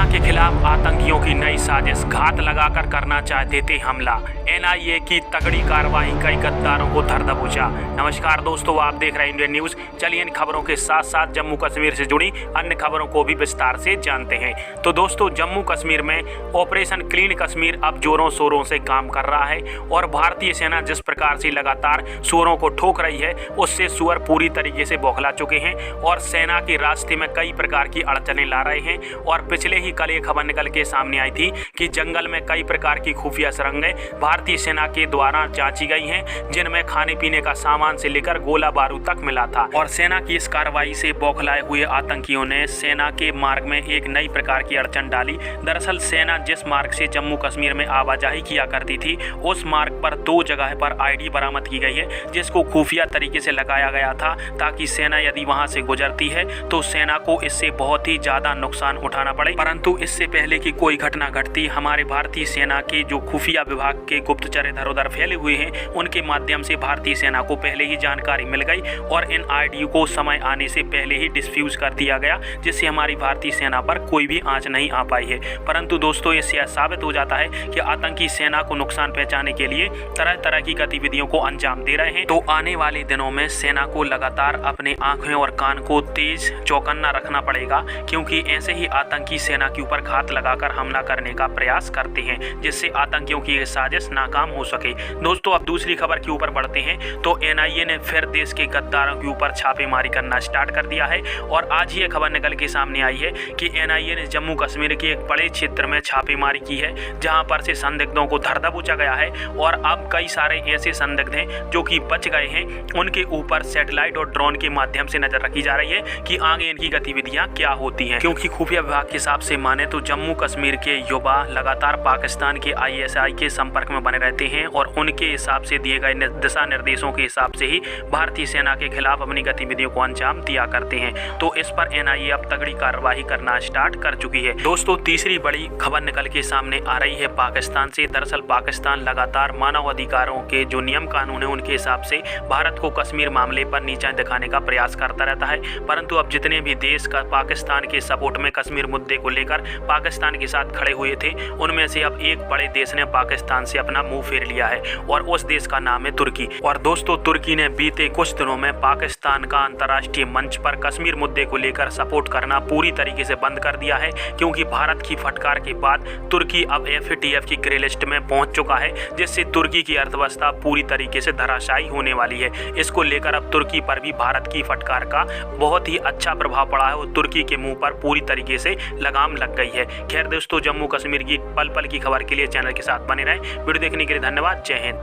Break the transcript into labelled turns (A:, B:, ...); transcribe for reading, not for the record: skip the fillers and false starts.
A: के खिलाफ आतंकियों की नई साजिश, घात लगाकर करना चाहते थे हमला। एनआईए की तगड़ी कार्रवाई, कई गद्दारों को धर दबोचा। नमस्कार दोस्तों, आप देख रहे हैं इंडियन न्यूज। चलिए इन खबरों के साथ साथ जम्मू कश्मीर से जुड़ी अन्य खबरों को भी विस्तार से जानते हैं। तो दोस्तों, जम्मू कश्मीर में ऑपरेशन क्लीन कश्मीर अब जोरों शोरों से काम कर रहा है और भारतीय सेना जिस प्रकार से लगातार सुअरों को ठोक रही है, उससे सुअर पूरी तरीके से बौखला चुके हैं और सेना के रास्ते में कई प्रकार की अड़चने ला रहे हैं। और पिछले ही कल एक खबर निकल के सामने आई थी कि जंगल में कई प्रकार की खुफिया सुरंगें भारतीय सेना के द्वारा जांची गई हैं, जिनमें खाने पीने का सामान से लेकर गोला बारूद तक मिला था। और सेना की इस कार्रवाई से बौखलाए हुए आतंकियों ने सेना के मार्ग में एक नई प्रकार की अड़चन डाली। दरअसल सेना जिस मार्ग से जम्मू कश्मीर में आवाजाही किया करती थी, उस मार्ग पर 2 जगह पर आईडी बरामद की गई है, जिसको खुफिया तरीके से लगाया गया था ताकि सेना यदि वहां से गुजरती है तो सेना को इससे बहुत ही ज्यादा नुकसान उठाना पड़े। परंतु इससे पहले कि कोई घटना घटती, हमारे भारतीय सेना के जो खुफिया विभाग के गुप्तचर इधर उधर फैले हुए हैं, उनके माध्यम से भारतीय सेना को पहले ही जानकारी मिल गई और इन आईडी को समय आने से पहले ही डिस्फ्यूज कर दिया गया, जिससे हमारी भारतीय सेना पर कोई भी आंच नहीं आ पाई है। परंतु दोस्तों, इससे साबित हो जाता है कि आतंकी सेना को नुकसान पहुंचाने के लिए तरह तरह की गतिविधियों को अंजाम दे रहे हैं। तो आने वाले दिनों में सेना को लगातार अपने आंखें और कान को तेज चौकन्ना रखना पड़ेगा, क्योंकि ऐसे ही आतंकी सेना के ऊपर घात लगाकर हमला करने का प्रयास करते हैं, जिससे आतंकियों की साजिश नाकाम हो सके। दोस्तों, अब दूसरी खबर के ऊपर बढ़ते हैं। तो एनआईए ने फिर देश के गद्दारों के ऊपर छापेमारी करना स्टार्ट कर दिया है और आज ही यह खबर निकल के सामने आई है कि एनआईए ने जम्मू कश्मीर के एक बड़े क्षेत्र में छापेमारी की है, जहां पर से संदिग्धों को धर दबोचा गया है। और अब कई सारे ऐसे संदिग्ध हैं जो कि बच गए हैं, उनके ऊपर सैटेलाइट और ड्रोन के माध्यम से नजर रखी जा रही है कि आगे इनकी गतिविधियां क्या होती हैं। क्योंकि खुफिया विभाग के हिसाब से माने तो जम्मू कश्मीर के युवा लगातार पाकिस्तान के आईएसआई के संपर्क में बने रहते हैं और उनके हिसाब से दिए गए दिशा निर्देशों के हिसाब से ही भारतीय सेना के खिलाफ अपनी गतिविधियों को अंजाम दिया करते हैं। तो इस पर एनआईए अब तगड़ी कार्रवाई करना स्टार्ट कर चुकी है। दोस्तों, तीसरी बड़ी खबर निकल के सामने आ रही है पाकिस्तान से। दरअसल पाकिस्तान लगातार मानव अधिकारों के जो नियम कानून है, उनके हिसाब से भारत को कश्मीर मामले पर नीचा दिखाने का प्रयास करता रहता है। परंतु अब जितने भी देश का पाकिस्तान के सपोर्ट में कश्मीर मुद्दे को लेकर पाकिस्तान के साथ खड़े हुए थे, उनमें से अब एक बड़े देश ने पाकिस्तान से अपना मुंह फेर लिया है और उस देश का नाम है तुर्की। और दोस्तों, तुर्की ने बीते कुछ दिनों में पाकिस्तान का अंतर्राष्ट्रीय मंच पर कश्मीर मुद्दे को लेकर सपोर्ट करना पूरी तरीके से बंद कर दिया है, क्योंकि भारत की फटकार के बाद तुर्की अब एफएटीएफ की ग्रे लिस्ट में पहुंच चुका है, जिससे तुर्की की अर्थव्यवस्था पूरी तरीके से धराशायी होने वाली है। इसको लेकर अब तुर्की पर भी भारत की फटकार का बहुत ही अच्छा प्रभाव पड़ा है और तुर्की के मुंह पर पूरी तरीके से लगाम लग गई है। खैर दोस्तों, जम्मू कश्मीर की पल पल की खबर के लिए चैनल के साथ बने रहें। वीडियो देखने के लिए धन्यवाद। जय हिंद।